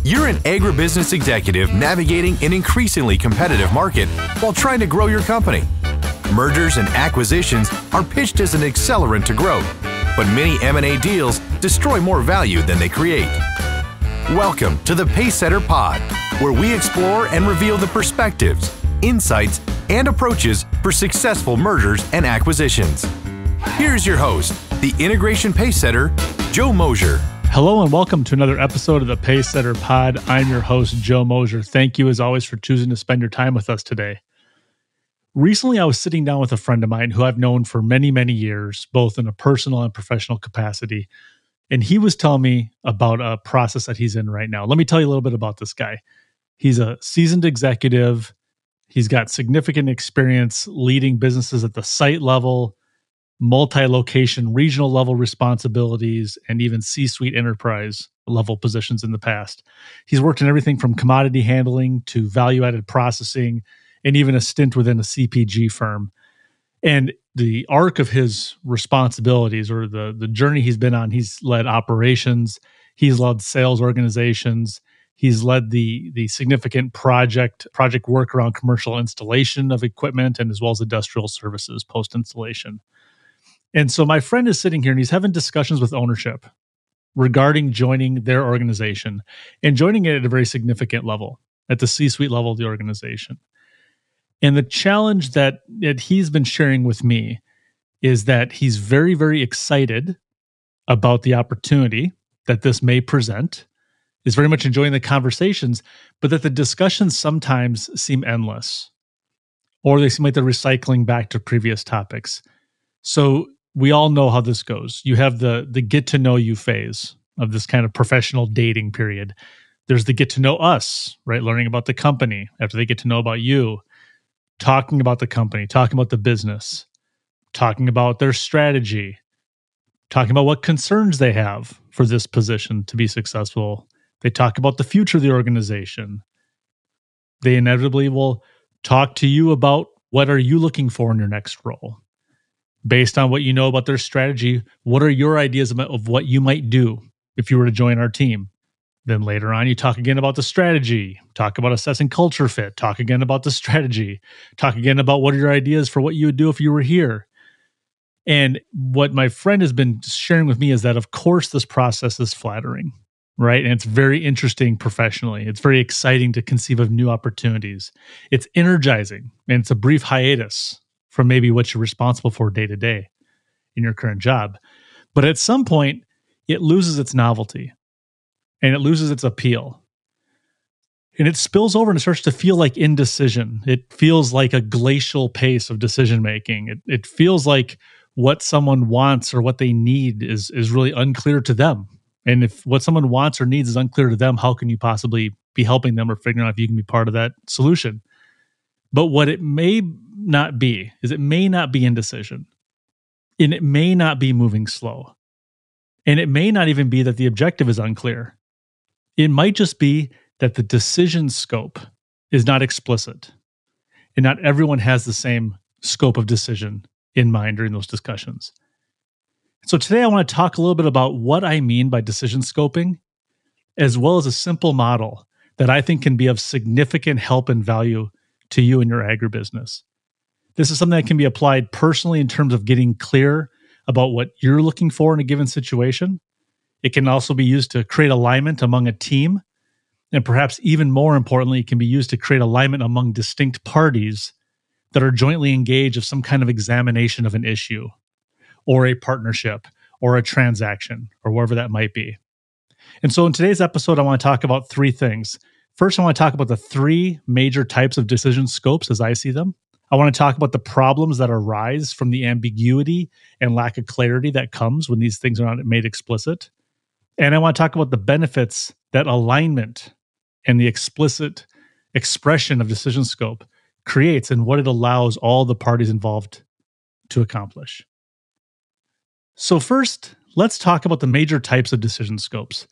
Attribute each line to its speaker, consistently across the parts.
Speaker 1: You're an agribusiness executive navigating an increasingly competitive market while trying to grow your company. Mergers and acquisitions are pitched as an accelerant to growth, but many M&A deals destroy more value than they create. Welcome to the Pacesetter Pod, where we explore and reveal the perspectives, insights, and approaches for successful mergers and acquisitions. Here's your host, the Integration Pacesetter, Joe Mosier.
Speaker 2: Hello and welcome to another episode of the Pacesetter Pod. I'm your host, Joe Mosier. Thank you as always for choosing to spend your time with us today. Recently, I was sitting down with a friend of mine who I've known for many, many years, both in a personal and professional capacity. And he was telling me about a process that he's in right now. Let me tell you a little bit about this guy. He's a seasoned executive. He's got significant experience leading businesses at the site level, multi-location, regional level responsibilities, and even C-suite enterprise level positions in the past. He's worked in everything from commodity handling to value-added processing, and even a stint within a CPG firm. And the arc of his responsibilities, or the journey he's been on, he's led operations, he's led sales organizations, he's led the significant project work around commercial installation of equipment, and as well as industrial services post-installation. And so my friend is sitting here and he's having discussions with ownership regarding joining their organization and joining it at a very significant level, at the C-suite level of the organization. And the challenge that he's been sharing with me is that he's very, very excited about the opportunity that this may present, is very much enjoying the conversations, but that the discussions sometimes seem endless, or they seem like they're recycling back to previous topics. So we all know how this goes. You have the get to know you phase of this kind of professional dating period. There's the get to know us, right? Learning about the company after they get to know about you, talking about the company, talking about the business, talking about their strategy, talking about what concerns they have for this position to be successful. They talk about the future of the organization. They inevitably will talk to you about what are you looking for in your next role. Based on what you know about their strategy, what are your ideas of what you might do if you were to join our team? Then later on, you talk again about the strategy, talk about assessing culture fit, talk again about the strategy, talk again about what are your ideas for what you would do if you were here. And what my friend has been sharing with me is that, of course, this process is flattering, right? And it's very interesting professionally. It's very exciting to conceive of new opportunities. It's energizing, and it's a brief hiatus from maybe what you're responsible for day to day in your current job. But at some point, it loses its novelty and it loses its appeal. And it spills over and it starts to feel like indecision. It feels like a glacial pace of decision making. It feels like what someone wants or what they need is really unclear to them. And if what someone wants or needs is unclear to them, how can you possibly be helping them or figuring out if you can be part of that solution? But what it may not be is it may not be indecision, and it may not be moving slow, and it may not even be that the objective is unclear. It might just be that the decision scope is not explicit, and not everyone has the same scope of decision in mind during those discussions. So today I want to talk a little bit about what I mean by decision scoping, as well as a simple model that I think can be of significant help and value to you and your agribusiness. This is something that can be applied personally in terms of getting clear about what you're looking for in a given situation. It can also be used to create alignment among a team. And perhaps even more importantly, it can be used to create alignment among distinct parties that are jointly engaged of some kind of examination of an issue or a partnership or a transaction or wherever that might be. And so in today's episode, I want to talk about three things. First, I want to talk about the three major types of decision scopes as I see them. I want to talk about the problems that arise from the ambiguity and lack of clarity that comes when these things are not made explicit. And I want to talk about the benefits that alignment and the explicit expression of decision scope creates and what it allows all the parties involved to accomplish. So first, let's talk about the major types of decision scopes.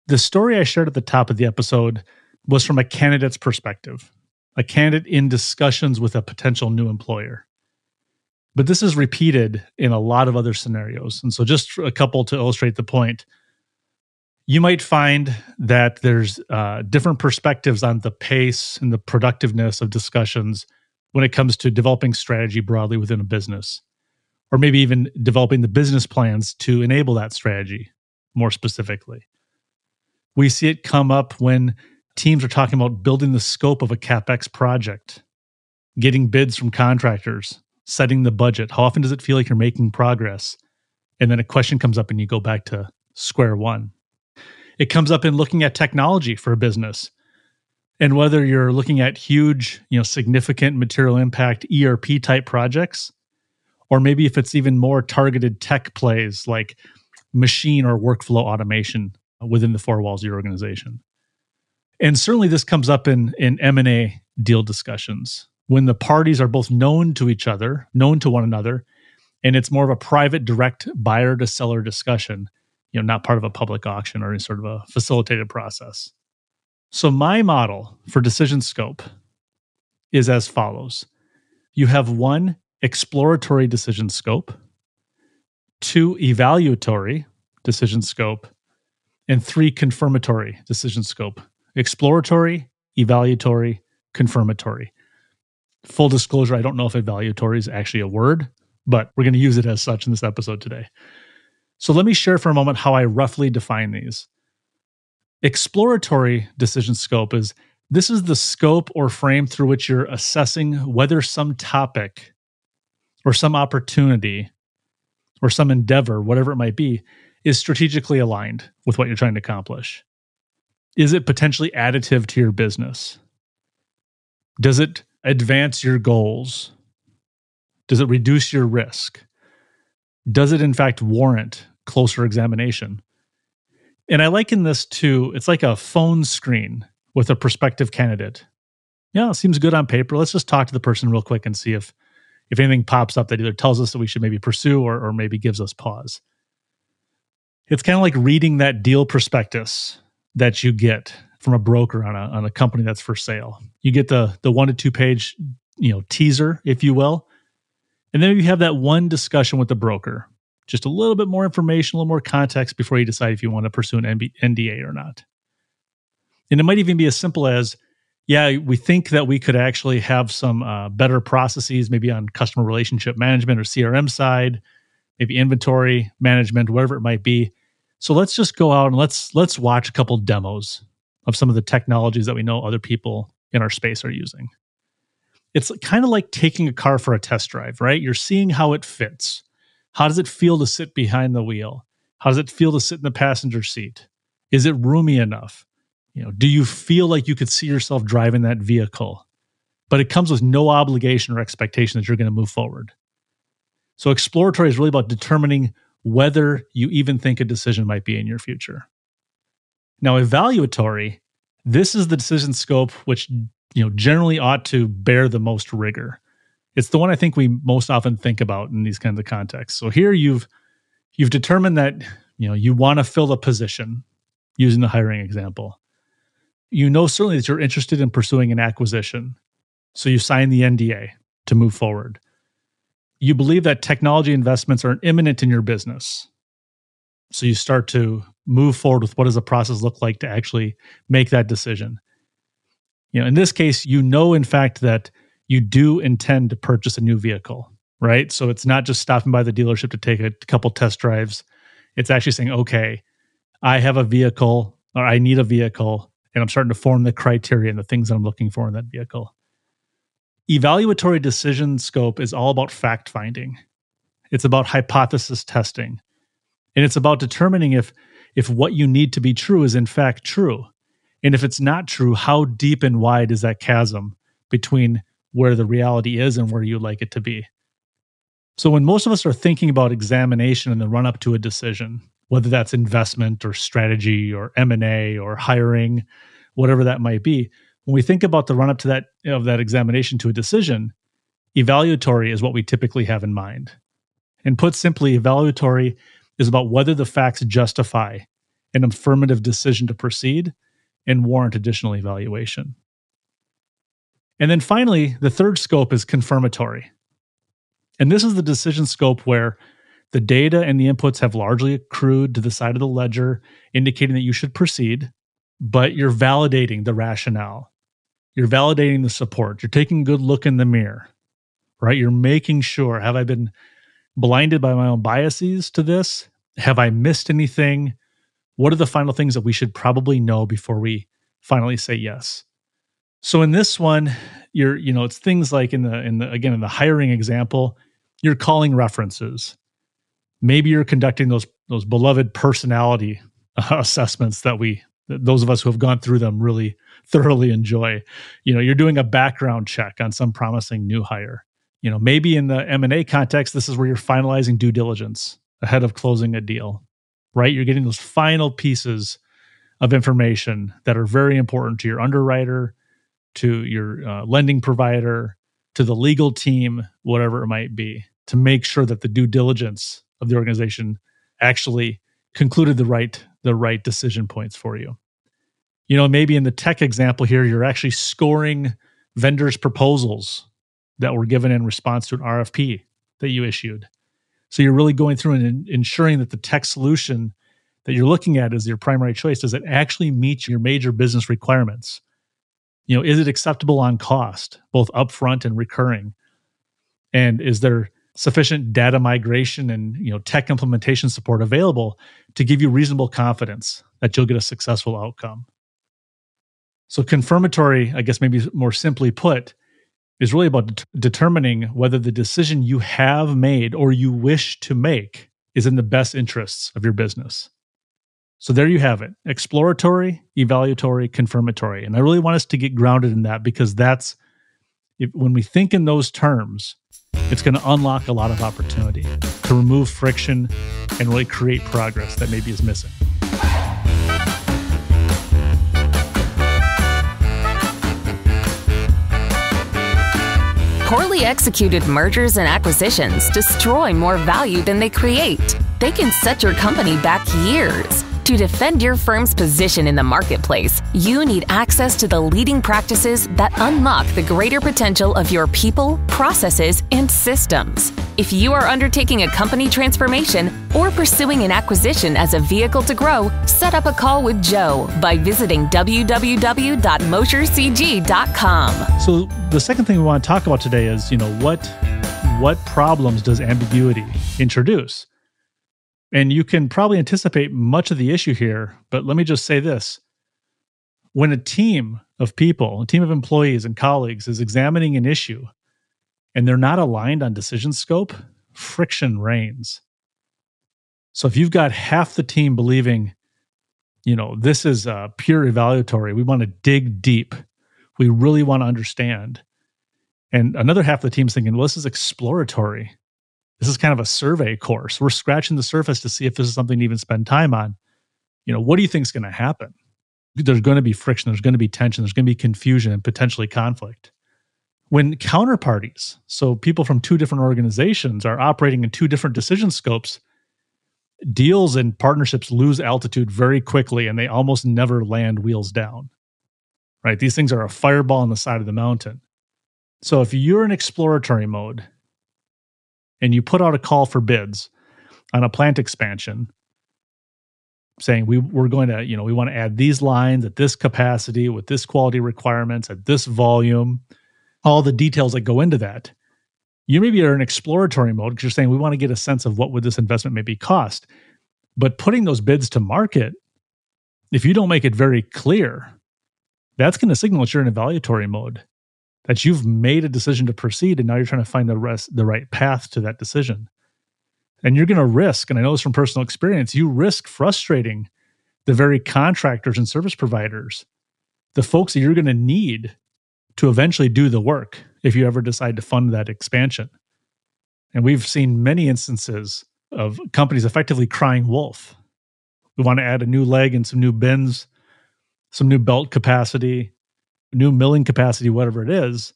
Speaker 2: The story I shared at the top of the episode was from a candidate's perspective, a candidate in discussions with a potential new employer. But this is repeated in a lot of other scenarios. And so just a couple to illustrate the point. You might find that there's different perspectives on the pace and the productiveness of discussions when it comes to developing strategy broadly within a business, or maybe even developing the business plans to enable that strategy more specifically. We see it come up when teams are talking about building the scope of a CapEx project, getting bids from contractors, setting the budget. How often does it feel like you're making progress? And then a question comes up and you go back to square one. It comes up in looking at technology for a business. And whether you're looking at huge, significant material impact ERP type projects, or maybe if it's even more targeted tech plays like machine or workflow automation within the four walls of your organization. And certainly this comes up in M&A deal discussions when the parties are both known to each other, known to one another, and it's more of a private, direct buyer to seller discussion, not part of a public auction or any sort of a facilitated process. So my model for decision scope is as follows. You have 1, exploratory decision scope, 2, evaluatory decision scope, and 3, confirmatory decision scope. Exploratory, evaluatory, confirmatory. Full disclosure, I don't know if evaluatory is actually a word, but we're going to use it as such in this episode today. So let me share for a moment how I roughly define these. Exploratory decision scope is the scope or frame through which you're assessing whether some topic or some opportunity or some endeavor, whatever it might be, is strategically aligned with what you're trying to accomplish. Is it potentially additive to your business? Does it advance your goals? Does it reduce your risk? Does it in fact warrant closer examination? And I liken this to, it's like a phone screen with a prospective candidate. Yeah, it seems good on paper. Let's just talk to the person real quick and see if anything pops up that either tells us that we should maybe pursue or maybe gives us pause. It's kind of like reading that deal prospectus that you get from a broker on a company that's for sale. You get the 1 to 2 page, teaser, if you will. And then you have that one discussion with the broker. Just a little bit more information, a little more context before you decide if you want to pursue an NDA or not. And it might even be as simple as, yeah, we think that we could actually have some better processes, maybe on customer relationship management or CRM side, maybe inventory management, whatever it might be. So let's just go out and let's watch a couple demos of some of the technologies that we know other people in our space are using. It's kind of like taking a car for a test drive, right? You're seeing how it fits. How does it feel to sit behind the wheel? How does it feel to sit in the passenger seat? Is it roomy enough? Do you feel like you could see yourself driving that vehicle? But it comes with no obligation or expectation that you're going to move forward. So exploratory is really about determining whether you even think a decision might be in your future. Now, evaluatory, this is the decision scope which generally ought to bear the most rigor. It's the one I think we most often think about in these kinds of contexts. So here you've determined that you want to fill a position, using the hiring example. Certainly that you're interested in pursuing an acquisition. So you sign the NDA to move forward. You believe that technology investments are imminent in your business. So you start to move forward with what does the process look like to actually make that decision. In this case, in fact, that you do intend to purchase a new vehicle, right? So it's not just stopping by the dealership to take a couple test drives. It's actually saying, okay, I have a vehicle or I need a vehicle, and I'm starting to form the criteria and the things that I'm looking for in that vehicle. Evaluatory decision scope is all about fact finding. It's about hypothesis testing. And it's about determining if what you need to be true is in fact true. And if it's not true, how deep and wide is that chasm between where the reality is and where you'd like it to be? So when most of us are thinking about examination in the run-up to a decision, whether that's investment or strategy or M&A or hiring, whatever that might be, when we think about the run-up to that examination to a decision, evaluatory is what we typically have in mind. And put simply, evaluatory is about whether the facts justify an affirmative decision to proceed and warrant additional evaluation. And then finally, the third scope is confirmatory. And this is the decision scope where The data and the inputs have largely accrued to the side of the ledger, indicating that you should proceed, but you're validating the rationale. You're validating the support. You're taking a good look in the mirror, right? You're making sure, have I been blinded by my own biases to this? Have I missed anything? What are the final things that we should probably know before we finally say yes? So in this one, it's things like in the hiring example, you're calling references. Maybe you're conducting those beloved personality assessments that those of us who have gone through them really thoroughly enjoy. You're doing a background check on some promising new hire. Maybe in the M&A context, this is where you're finalizing due diligence ahead of closing a deal, right? You're getting those final pieces of information that are very important to your underwriter, to your lending provider, to the legal team, whatever it might be, to make sure that the due diligence of the organization actually concluded the right decision points for you. Maybe in the tech example here, you're actually scoring vendors' proposals that were given in response to an RFP that you issued. So you're really going through and ensuring that the tech solution that you're looking at as your primary choice, does it actually meet your major business requirements? Is it acceptable on cost, both upfront and recurring? And is there sufficient data migration and tech implementation support available to give you reasonable confidence that you'll get a successful outcome? So confirmatory, I guess maybe more simply put, is really about determining whether the decision you have made or you wish to make is in the best interests of your business. So there you have it: exploratory, evaluatory, confirmatory. And I really want us to get grounded in that, because when we think in those terms, it's going to unlock a lot of opportunity to remove friction and really create progress that maybe is missing.
Speaker 3: Poorly executed mergers and acquisitions destroy more value than they create. They can set your company back years. To defend your firm's position in the marketplace, you need access to the leading practices that unlock the greater potential of your people, processes, and systems. If you are undertaking a company transformation or pursuing an acquisition as a vehicle to grow, set up a call with Joe by visiting www.moshercg.com.
Speaker 2: So the second thing we want to talk about today is, what problems does ambiguity introduce? And you can probably anticipate much of the issue here, but let me just say this. When a team of people, a team of employees and colleagues is examining an issue and they're not aligned on decision scope, friction reigns. So if you've got half the team believing, this is pure evaluatory, we want to dig deep, we really want to understand, and another half of the team's thinking, well, this is exploratory, this is kind of a survey course, we're scratching the surface to see if this is something to even spend time on. What do you think is going to happen? There's going to be friction, there's going to be tension, there's going to be confusion and potentially conflict. When counterparties, so people from two different organizations, are operating in two different decision scopes, deals and partnerships lose altitude very quickly and they almost never land wheels down, right? These things are a fireball on the side of the mountain. So if you're in exploratory mode and you put out a call for bids on a plant expansion, saying we're going to, we want to add these lines at this capacity with this quality requirements at this volume, all the details that go into that, you maybe are in exploratory mode because you're saying we want to get a sense of what would this investment maybe cost. But putting those bids to market, if you don't make it very clear, that's going to signal that you're in evaluatory mode, that you've made a decision to proceed and now you're trying to find the right path to that decision. And you're going to risk, and I know this from personal experience, you risk frustrating the very contractors and service providers, the folks that you're going to need to eventually do the work if you ever decide to fund that expansion. And we've seen many instances of companies effectively crying wolf. We want to add a new leg and some new bins, some new belt capacity, new milling capacity, whatever it is.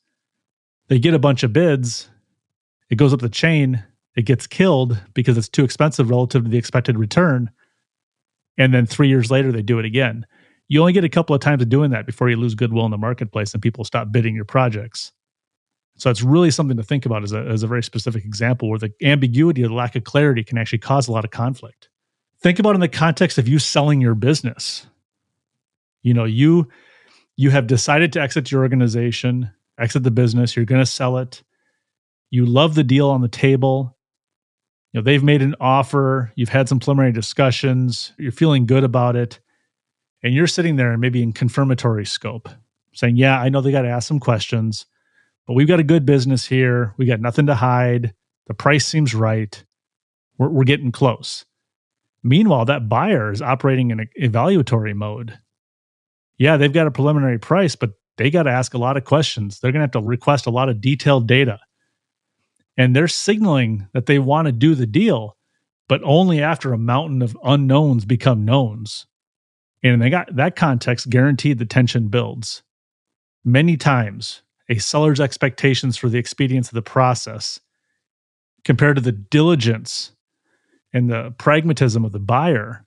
Speaker 2: They get a bunch of bids. It goes up the chain. It gets killed because it's too expensive relative to the expected return. And then 3 years later, they do it again. You only get a couple of times of doing that before you lose goodwill in the marketplace and people stop bidding your projects. So it's really something to think about as a very specific example where the ambiguity or the lack of clarity can actually cause a lot of conflict. Think about it in the context of you selling your business. You have decided to exit your organization, exit the business, you're going to sell it. You love the deal on the table. They've made an offer, you've had some preliminary discussions, you're feeling good about it, and you're sitting there maybe in confirmatory scope saying, yeah, I know they got to ask some questions, but we've got a good business here. We got nothing to hide. The price seems right. We're getting close. Meanwhile, that buyer is operating in an evaluatory mode. Yeah, they've got a preliminary price, but they got to ask a lot of questions. They're going to have to request a lot of detailed data. And they're signaling that they want to do the deal, but only after a mountain of unknowns become knowns. And in that context, guaranteed the tension builds. Many times, a seller's expectations for the expedience of the process compared to the diligence and the pragmatism of the buyer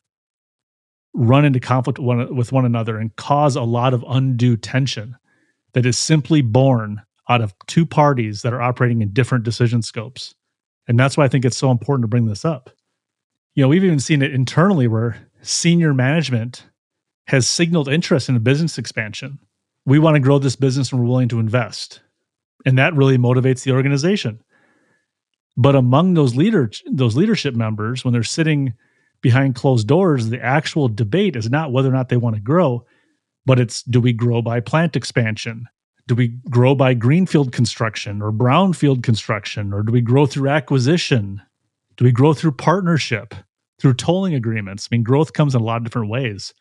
Speaker 2: run into conflict with one another and cause a lot of undue tension that is simply born out of two parties that are operating in different decision scopes. And that's why I think it's so important to bring this up. We've even seen it internally where senior management has signaled interest in a business expansion. We want to grow this business and we're willing to invest. And that really motivates the organization. But among those leadership members, when they're sitting behind closed doors, the actual debate is not whether or not they want to grow, but it's, do we grow by plant expansion? Do we grow by greenfield construction or brownfield construction? Or do we grow through acquisition? Do we grow through partnership, through tolling agreements? Growth comes in a lot of different ways.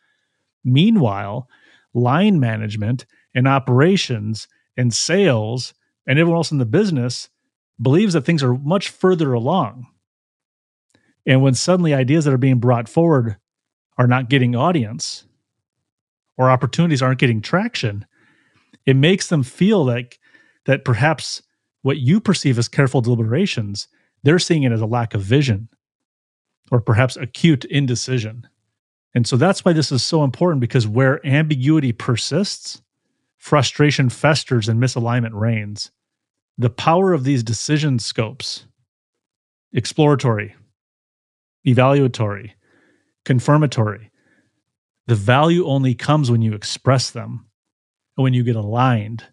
Speaker 2: Meanwhile, line management and operations and sales and everyone else in the business believes that things are much further along. And when suddenly ideas that are being brought forward are not getting audience or opportunities aren't getting traction, it makes them feel like that perhaps what you perceive as careful deliberations, they're seeing it as a lack of vision or perhaps acute indecision. And so that's why this is so important, because where ambiguity persists, frustration festers and misalignment reigns. The power of these decision scopes, exploratory, evaluatory, confirmatory, the value only comes when you express them and when you get aligned,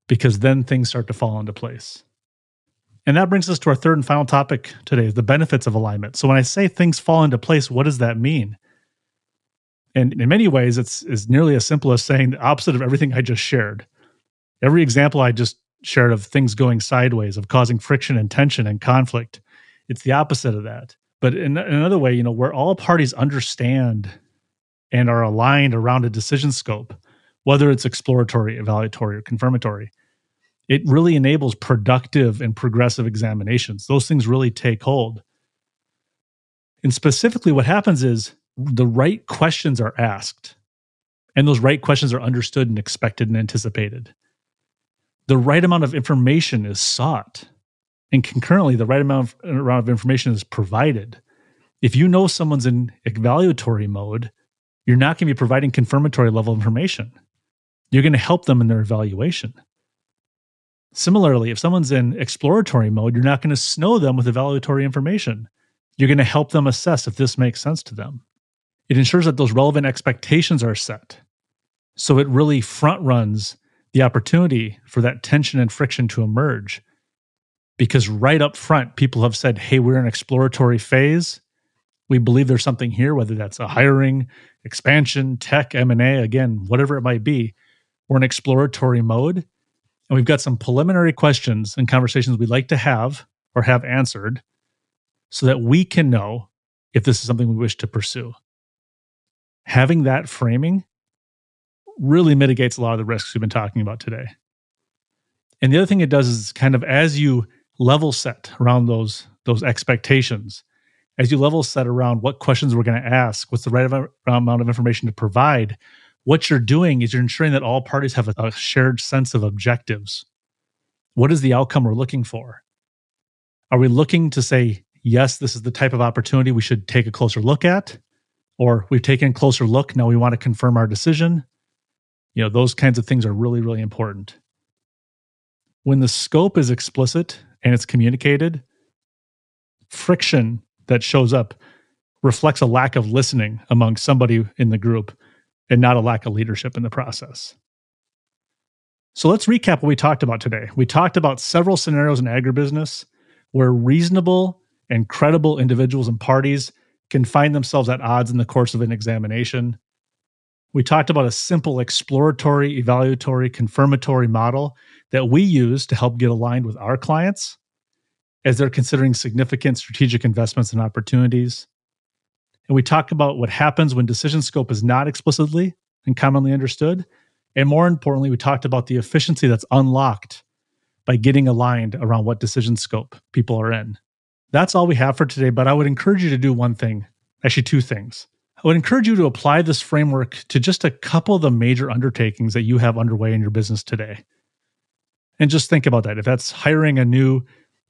Speaker 2: because then things start to fall into place. And that brings us to our third and final topic today, the benefits of alignment. So when I say things fall into place, what does that mean? And in many ways, it's nearly as simple as saying the opposite of everything I just shared. Every example I just shared of things going sideways, of causing friction and tension and conflict, it's the opposite of that. But in another way, where all parties understand and are aligned around a decision scope, whether it's exploratory, evaluatory, or confirmatory, it really enables productive and progressive examinations. Those things really take hold. And specifically, what happens is the right questions are asked, and those right questions are understood and expected and anticipated. The right amount of information is sought, and concurrently, the right amount of information is provided. If you know someone's in evaluatory mode, you're not going to be providing confirmatory level information. You're going to help them in their evaluation. Similarly, if someone's in exploratory mode, you're not going to snow them with evaluatory information. You're going to help them assess if this makes sense to them. It ensures that those relevant expectations are set. So it really front runs the opportunity for that tension and friction to emerge. Because right up front, people have said, hey, we're in an exploratory phase. We believe there's something here, whether that's a hiring, expansion, tech, M&A, again, whatever it might be. We're in exploratory mode. And we've got some preliminary questions and conversations we'd like to have or have answered so that we can know if this is something we wish to pursue. Having that framing really mitigates a lot of the risks we've been talking about today. And the other thing it does is kind of as you level set around those expectations, as you level set around what questions we're going to ask, what's the right amount of information to provide, what you're doing is you're ensuring that all parties have a shared sense of objectives. What is the outcome we're looking for? Are we looking to say, yes, this is the type of opportunity we should take a closer look at? Or we've taken a closer look, now we want to confirm our decision? Those kinds of things are really, really important. when the scope is explicit and it's communicated, friction that shows up reflects a lack of listening among somebody in the group and not a lack of leadership in the process. So let's recap what we talked about today. We talked about several scenarios in agribusiness where reasonable and credible individuals and parties can find themselves at odds in the course of an examination. We talked about a simple exploratory, evaluatory, confirmatory model that we use to help get aligned with our clients as they're considering significant strategic investments and opportunities. And we talked about what happens when decision scope is not explicitly and commonly understood. And more importantly, we talked about the efficiency that's unlocked by getting aligned around what decision scope people are in. That's all we have for today, but I would encourage you to do one thing, actually two things. I would encourage you to apply this framework to just a couple of the major undertakings that you have underway in your business today. And just think about that. If that's hiring a new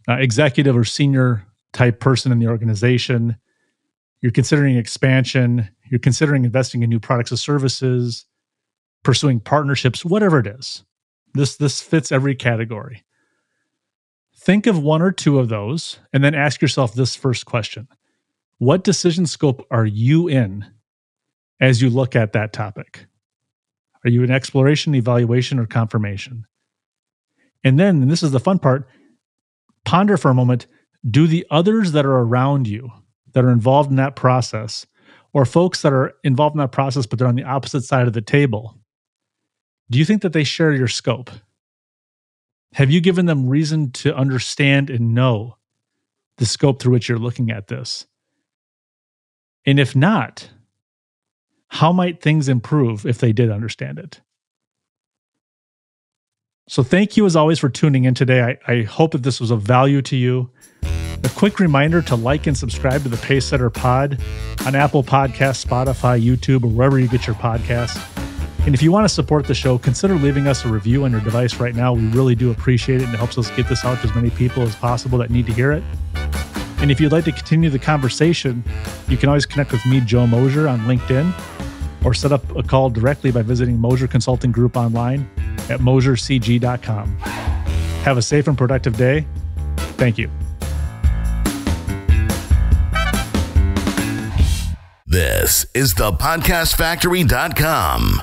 Speaker 2: executive or senior type person in the organization, you're considering expansion, you're considering investing in new products or services, pursuing partnerships, whatever it is. This fits every category. Think of one or two of those and then ask yourself this first question. What decision scope are you in as you look at that topic? Are you in exploration, evaluation, or confirmation? And then, and this is the fun part, ponder for a moment, do the others that are around you that are involved in that process, or folks that are involved in that process but they're on the opposite side of the table, do you think that they share your scope? Have you given them reason to understand and know the scope through which you're looking at this? And if not, how might things improve if they did understand it? So thank you as always for tuning in today. I hope that this was of value to you. A quick reminder to like and subscribe to the Pacesetter Pod on Apple Podcasts, Spotify, YouTube, or wherever you get your podcasts. And if you want to support the show, consider leaving us a review on your device right now. We really do appreciate it, and it helps us get this out to as many people as possible that need to hear it. And if you'd like to continue the conversation, you can always connect with me, Joe Mosier, on LinkedIn, or set up a call directly by visiting Mosier Consulting Group online at mosiercg.com. Have a safe and productive day. Thank you.
Speaker 4: This is thepodcastfactory.com.